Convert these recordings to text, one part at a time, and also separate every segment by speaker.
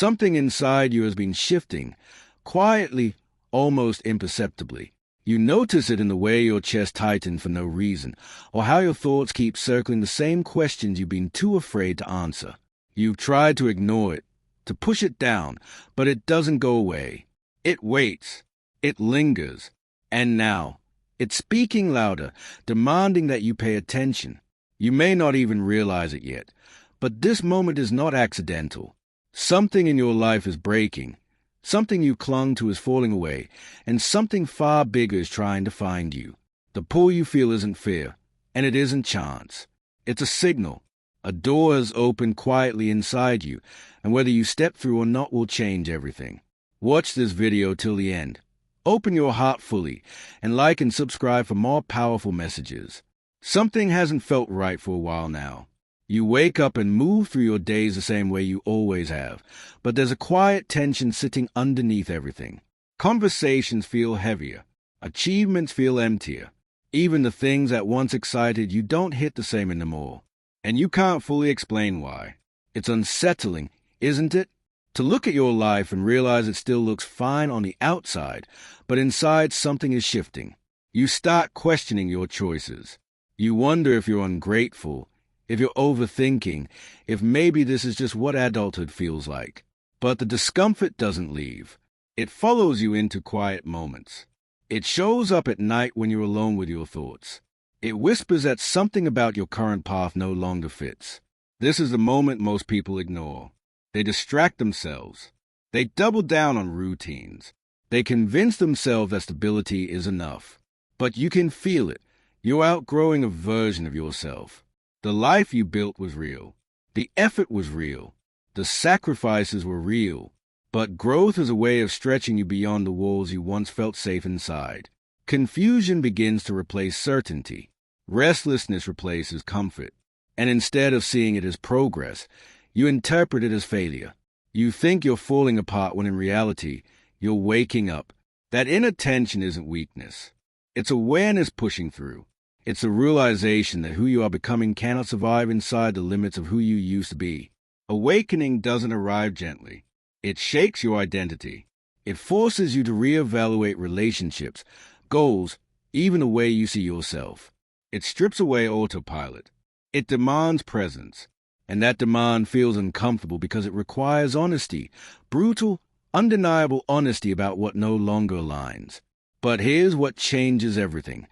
Speaker 1: Something inside you has been shifting, quietly, almost imperceptibly. You notice it in the way your chest tightens for no reason, or how your thoughts keep circling the same questions you've been too afraid to answer. You've tried to ignore it, to push it down, but it doesn't go away. It waits. It lingers. And now, it's speaking louder, demanding that you pay attention. You may not even realize it yet, but this moment is not accidental. Something in your life is breaking. Something you clung to is falling away, and something far bigger is trying to find you. The pull you feel isn't fear, and it isn't chance. It's a signal. A door has opened quietly inside you, and whether you step through or not will change everything. Watch this video till the end. Open your heart fully, and like and subscribe for more powerful messages. Something hasn't felt right for a while now. You wake up and move through your days the same way you always have, but there's a quiet tension sitting underneath everything. Conversations feel heavier. Achievements feel emptier. Even the things that once excited you don't hit the same anymore. And you can't fully explain why. It's unsettling, isn't it? To look at your life and realize it still looks fine on the outside, but inside something is shifting. You start questioning your choices. You wonder if you're ungrateful, if you're overthinking, if maybe this is just what adulthood feels like. But the discomfort doesn't leave. It follows you into quiet moments. It shows up at night when you're alone with your thoughts. It whispers that something about your current path no longer fits. This is the moment most people ignore. They distract themselves. They double down on routines. They convince themselves that stability is enough. But you can feel it. You're outgrowing a version of yourself. The life you built was real. The effort was real. The sacrifices were real. But growth is a way of stretching you beyond the walls you once felt safe inside. Confusion begins to replace certainty. Restlessness replaces comfort. And instead of seeing it as progress, you interpret it as failure. You think you're falling apart when in reality, you're waking up. That inattention isn't weakness. It's awareness pushing through. It's a realization that who you are becoming cannot survive inside the limits of who you used to be. Awakening doesn't arrive gently. It shakes your identity. It forces you to reevaluate relationships, goals, even the way you see yourself. It strips away autopilot. It demands presence. And that demand feels uncomfortable because it requires honesty, brutal, undeniable honesty about what no longer aligns. But here's what changes everything.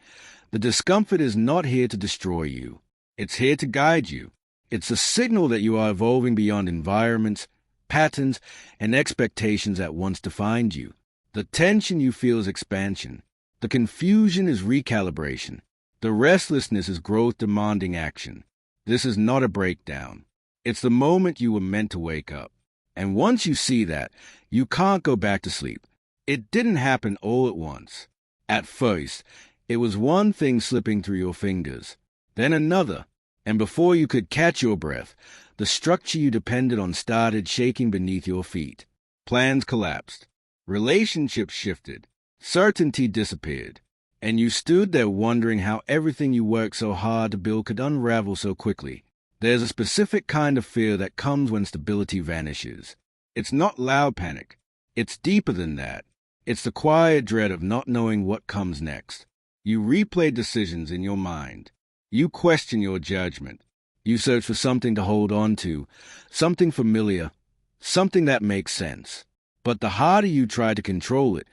Speaker 1: The discomfort is not here to destroy you. It's here to guide you. It's a signal that you are evolving beyond environments, patterns, and expectations that once defined you. The tension you feel is expansion. The confusion is recalibration. The restlessness is growth demanding action. This is not a breakdown. It's the moment you were meant to wake up. And once you see that, you can't go back to sleep. It didn't happen all at once. At first, it was one thing slipping through your fingers, then another, and before you could catch your breath, the structure you depended on started shaking beneath your feet. Plans collapsed. Relationships shifted. Certainty disappeared. And you stood there wondering how everything you worked so hard to build could unravel so quickly. There's a specific kind of fear that comes when stability vanishes. It's not loud panic. It's deeper than that. It's the quiet dread of not knowing what comes next. You replay decisions in your mind. You question your judgment. You search for something to hold on to, something familiar, something that makes sense. But the harder you try to control it,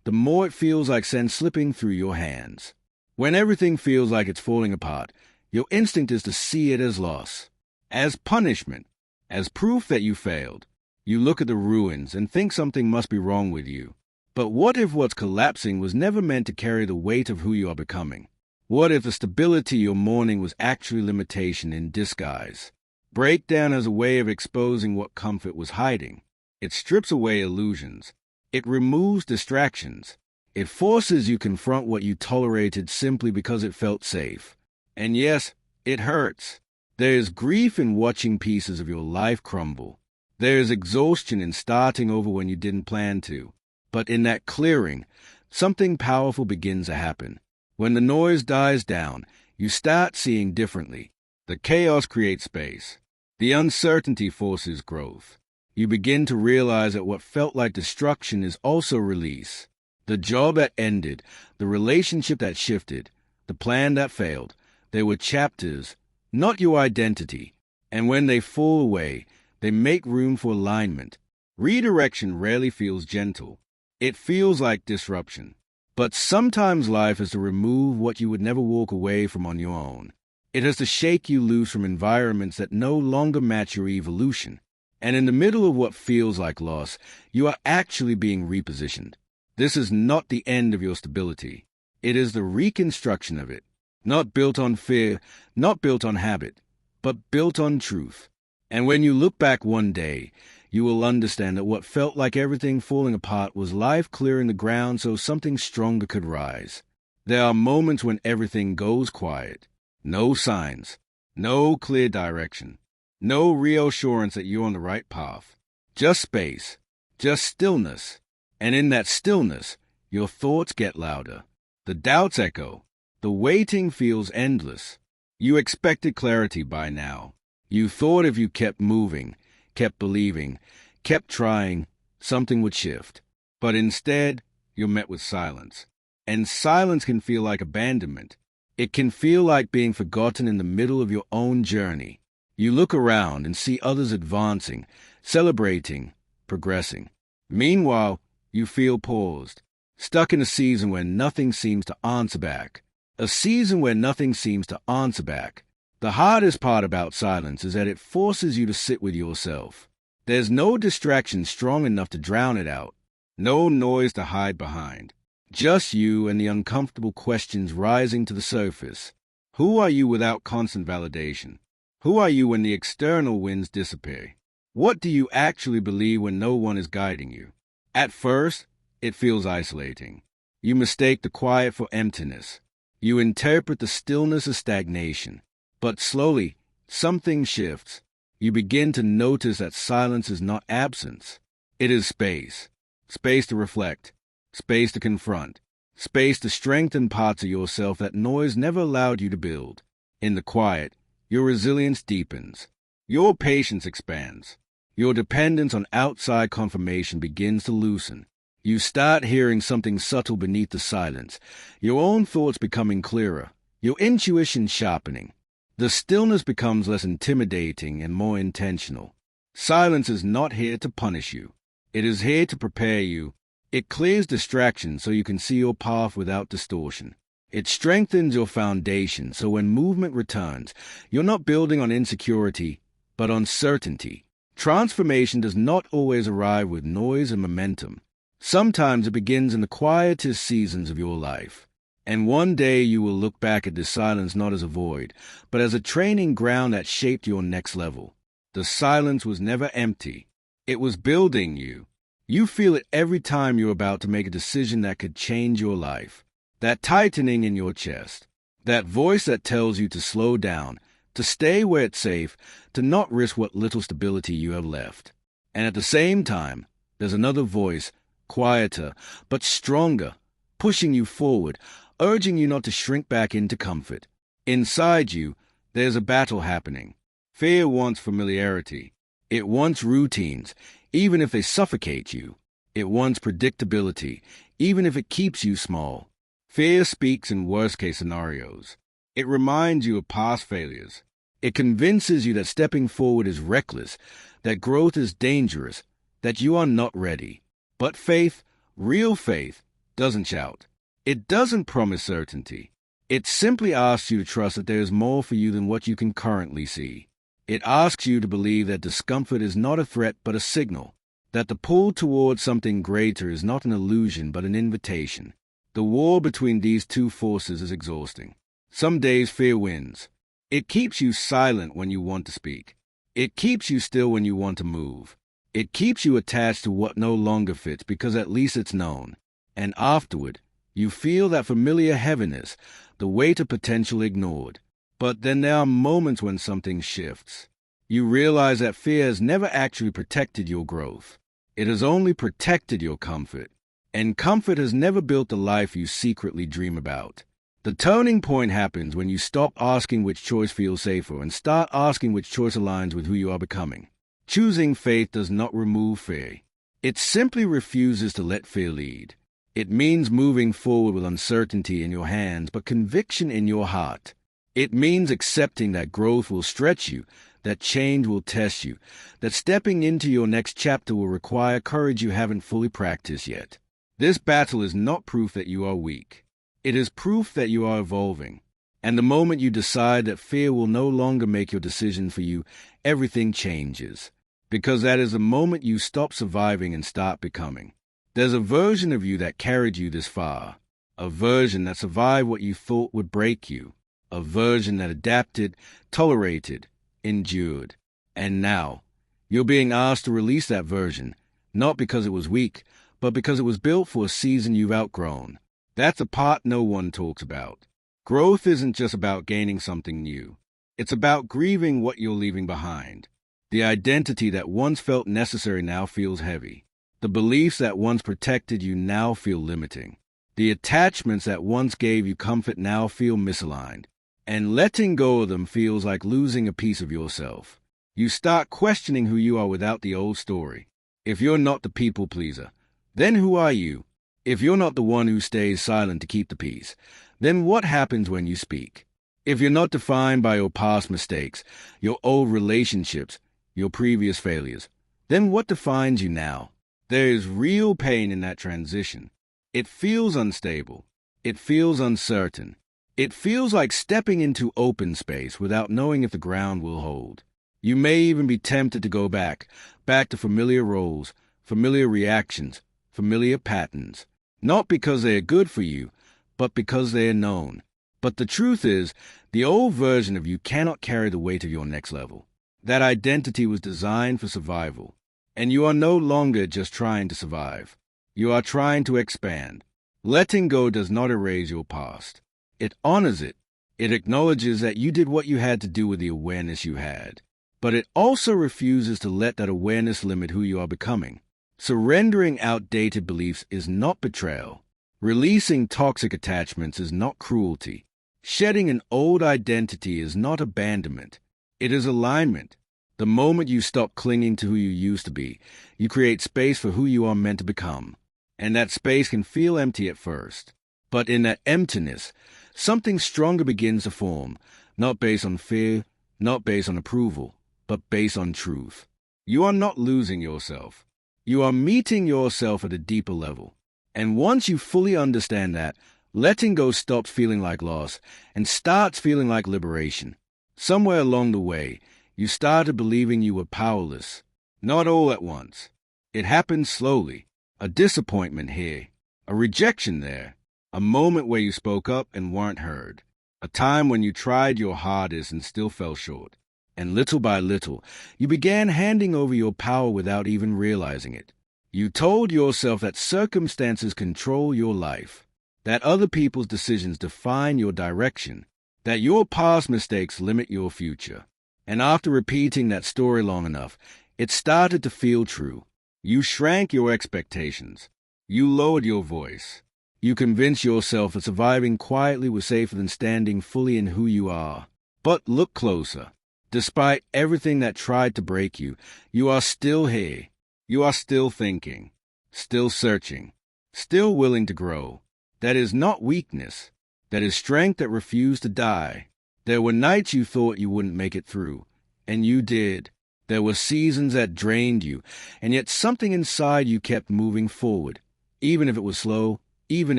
Speaker 1: the more it feels like sense slipping through your hands. When everything feels like it's falling apart, your instinct is to see it as loss, as punishment, as proof that you failed. You look at the ruins and think something must be wrong with you. But what if what's collapsing was never meant to carry the weight of who you are becoming? What if the stability you're mourning was actually limitation in disguise? Breakdown as a way of exposing what comfort was hiding. It strips away illusions. It removes distractions. It forces you to confront what you tolerated simply because it felt safe. And yes, it hurts. There is grief in watching pieces of your life crumble. There is exhaustion in starting over when you didn't plan to. But in that clearing, something powerful begins to happen. When the noise dies down, you start seeing differently. The chaos creates space. The uncertainty forces growth. You begin to realize that what felt like destruction is also release. The job that ended, the relationship that shifted, the plan that failed, they were chapters, not your identity. And when they fall away, they make room for alignment. Redirection rarely feels gentle. It feels like disruption. But sometimes life has to remove what you would never walk away from on your own. It has to shake you loose from environments that no longer match your evolution. And in the middle of what feels like loss, you are actually being repositioned. This is not the end of your stability. It is the reconstruction of it. Not built on fear, not built on habit, but built on truth. And when you look back one day, you will understand that what felt like everything falling apart was life clearing the ground so something stronger could rise. There are moments when everything goes quiet. No signs, no clear direction, no reassurance that you're on the right path. Just space, just stillness. And in that stillness, your thoughts get louder. The doubts echo. The waiting feels endless. You expected clarity by now. You thought if you kept moving, kept believing, kept trying, something would shift. But instead, you're met with silence. And silence can feel like abandonment. It can feel like being forgotten in the middle of your own journey. You look around and see others advancing, celebrating, progressing. Meanwhile, you feel paused, stuck in a season where nothing seems to answer back. A season where nothing seems to answer back. The hardest part about silence is that it forces you to sit with yourself. There's no distraction strong enough to drown it out. No noise to hide behind. Just you and the uncomfortable questions rising to the surface. Who are you without constant validation? Who are you when the external winds disappear? What do you actually believe when no one is guiding you? At first, it feels isolating. You mistake the quiet for emptiness. You interpret the stillness as stagnation. But slowly, something shifts. You begin to notice that silence is not absence. It is space. Space to reflect. Space to confront. Space to strengthen parts of yourself that noise never allowed you to build. In the quiet, your resilience deepens. Your patience expands. Your dependence on outside confirmation begins to loosen. You start hearing something subtle beneath the silence, your own thoughts becoming clearer, your intuition sharpening. The stillness becomes less intimidating and more intentional. Silence is not here to punish you. It is here to prepare you. It clears distractions so you can see your path without distortion. It strengthens your foundation so when movement returns, you're not building on insecurity, but on certainty. Transformation does not always arrive with noise and momentum. Sometimes it begins in the quietest seasons of your life. And one day you will look back at this silence not as a void, but as a training ground that shaped your next level. The silence was never empty. It was building you. You feel it every time you're about to make a decision that could change your life. That tightening in your chest. That voice that tells you to slow down, to stay where it's safe, to not risk what little stability you have left. And at the same time, there's another voice, quieter, but stronger, pushing you forward, urging you not to shrink back into comfort. Inside you, there's a battle happening. Fear wants familiarity. It wants routines, even if they suffocate you. It wants predictability, even if it keeps you small. Fear speaks in worst-case scenarios. It reminds you of past failures. It convinces you that stepping forward is reckless, that growth is dangerous, that you are not ready. But faith, real faith, doesn't shout. It doesn't promise certainty. It simply asks you to trust that there is more for you than what you can currently see. It asks you to believe that discomfort is not a threat but a signal, that the pull towards something greater is not an illusion but an invitation. The war between these two forces is exhausting. Some days fear wins. It keeps you silent when you want to speak. It keeps you still when you want to move. It keeps you attached to what no longer fits because at least it's known. And afterward, you feel that familiar heaviness, the weight of potential ignored. But then there are moments when something shifts. You realize that fear has never actually protected your growth. It has only protected your comfort. And comfort has never built the life you secretly dream about. The turning point happens when you stop asking which choice feels safer and start asking which choice aligns with who you are becoming. Choosing faith does not remove fear. It simply refuses to let fear lead. It means moving forward with uncertainty in your hands, but conviction in your heart. It means accepting that growth will stretch you, that change will test you, that stepping into your next chapter will require courage you haven't fully practiced yet. This battle is not proof that you are weak. It is proof that you are evolving. And the moment you decide that fear will no longer make your decision for you, everything changes. Because that is the moment you stop surviving and start becoming. There's a version of you that carried you this far. A version that survived what you thought would break you. A version that adapted, tolerated, endured. And now, you're being asked to release that version, not because it was weak, but because it was built for a season you've outgrown. That's a part no one talks about. Growth isn't just about gaining something new. It's about grieving what you're leaving behind. The identity that once felt necessary now feels heavy. The beliefs that once protected you now feel limiting. The attachments that once gave you comfort now feel misaligned. And letting go of them feels like losing a piece of yourself. You start questioning who you are without the old story. If you're not the people pleaser, then who are you? If you're not the one who stays silent to keep the peace, then what happens when you speak? If you're not defined by your past mistakes, your old relationships, your previous failures, then what defines you now? There is real pain in that transition. It feels unstable. It feels uncertain. It feels like stepping into open space without knowing if the ground will hold. You may even be tempted to go back to familiar roles, familiar reactions, familiar patterns. Not because they are good for you, but because they are known. But the truth is, the old version of you cannot carry the weight of your next level. That identity was designed for survival. And you are no longer just trying to survive. You are trying to expand. Letting go does not erase your past. It honors it. It acknowledges that you did what you had to do with the awareness you had. But it also refuses to let that awareness limit who you are becoming. Surrendering outdated beliefs is not betrayal. Releasing toxic attachments is not cruelty. Shedding an old identity is not abandonment. It is alignment. The moment you stop clinging to who you used to be, you create space for who you are meant to become. And that space can feel empty at first. But in that emptiness, something stronger begins to form, not based on fear, not based on approval, but based on truth. You are not losing yourself. You are meeting yourself at a deeper level. And once you fully understand that, letting go stops feeling like loss and starts feeling like liberation. Somewhere along the way, you started believing you were powerless. Not all at once. It happened slowly. A disappointment here, a rejection there, a moment where you spoke up and weren't heard, a time when you tried your hardest and still fell short. And little by little, you began handing over your power without even realizing it. You told yourself that circumstances control your life, that other people's decisions define your direction, that your past mistakes limit your future. And after repeating that story long enough, it started to feel true. You shrank your expectations. You lowered your voice. You convinced yourself that surviving quietly was safer than standing fully in who you are. But look closer. Despite everything that tried to break you, you are still here. You are still thinking, still searching, still willing to grow. That is not weakness. That is strength that refused to die. There were nights you thought you wouldn't make it through, and you did. There were seasons that drained you, and yet something inside you kept moving forward, even if it was slow, even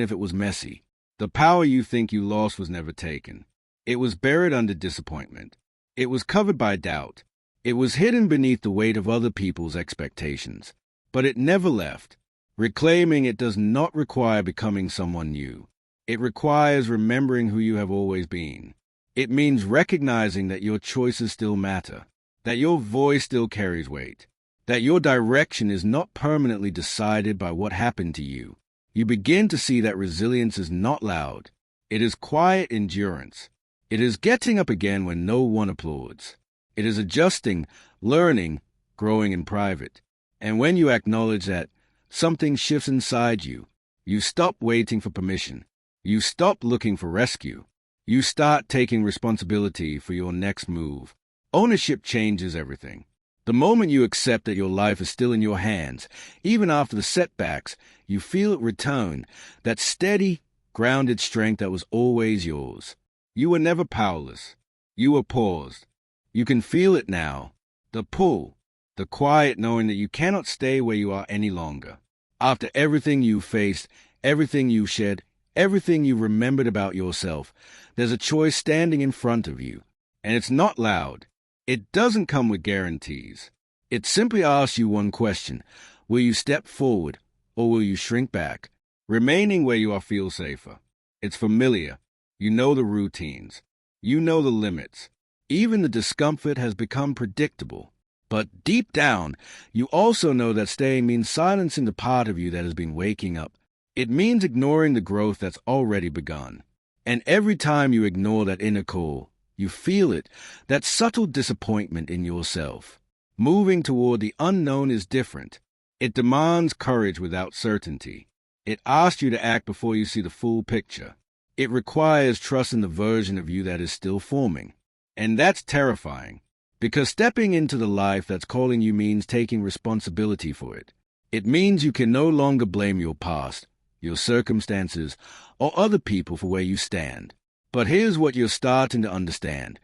Speaker 1: if it was messy. The power you think you lost was never taken. It was buried under disappointment. It was covered by doubt. It was hidden beneath the weight of other people's expectations. But it never left. Reclaiming it does not require becoming someone new. It requires remembering who you have always been. It means recognizing that your choices still matter, that your voice still carries weight, that your direction is not permanently decided by what happened to you. You begin to see that resilience is not loud. It is quiet endurance. It is getting up again when no one applauds. It is adjusting, learning, growing in private. And when you acknowledge that, something shifts inside you. You stop waiting for permission. You stop looking for rescue. You start taking responsibility for your next move. Ownership changes everything. The moment you accept that your life is still in your hands, even after the setbacks, you feel it return, that steady, grounded strength that was always yours. You were never powerless. You were paused. You can feel it now. The pull, the quiet knowing that you cannot stay where you are any longer. After everything you faced, everything you shed, everything you remembered about yourself, there's a choice standing in front of you. And it's not loud. It doesn't come with guarantees. It simply asks you one question. Will you step forward, or will you shrink back? Remaining where you are feels safer. It's familiar. You know the routines. You know the limits. Even the discomfort has become predictable. But deep down, you also know that staying means silencing the part of you that has been waking up. It means ignoring the growth that's already begun. And every time you ignore that inner call, you feel it, that subtle disappointment in yourself. Moving toward the unknown is different. It demands courage without certainty. It asks you to act before you see the full picture. It requires trust in the version of you that is still forming. And that's terrifying, because stepping into the life that's calling you means taking responsibility for it. It means you can no longer blame your past, your circumstances, or other people for where you stand. But here's what you're starting to understand.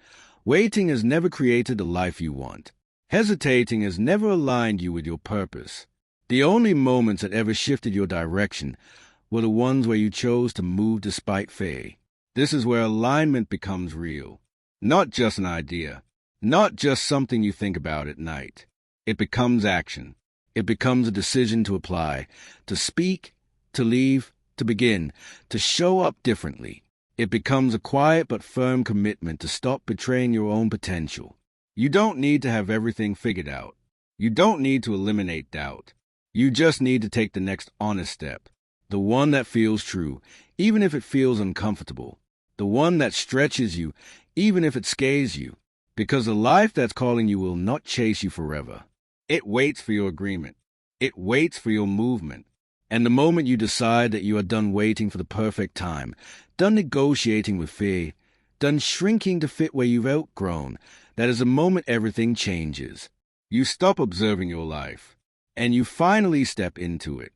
Speaker 1: Waiting has never created the life you want. Hesitating has never aligned you with your purpose. The only moments that ever shifted your direction were the ones where you chose to move despite fear. This is where alignment becomes real. Not just an idea. Not just something you think about at night. It becomes action. It becomes a decision to apply, to speak, to leave, to begin, to show up differently. It becomes a quiet but firm commitment to stop betraying your own potential. You don't need to have everything figured out. You don't need to eliminate doubt. You just need to take the next honest step. The one that feels true, even if it feels uncomfortable. The one that stretches you, even if it scares you. Because the life that's calling you will not chase you forever. It waits for your agreement. It waits for your movement. And the moment you decide that you are done waiting for the perfect time, done negotiating with fear, done shrinking to fit where you've outgrown, that is the moment everything changes. You stop observing your life, and you finally step into it.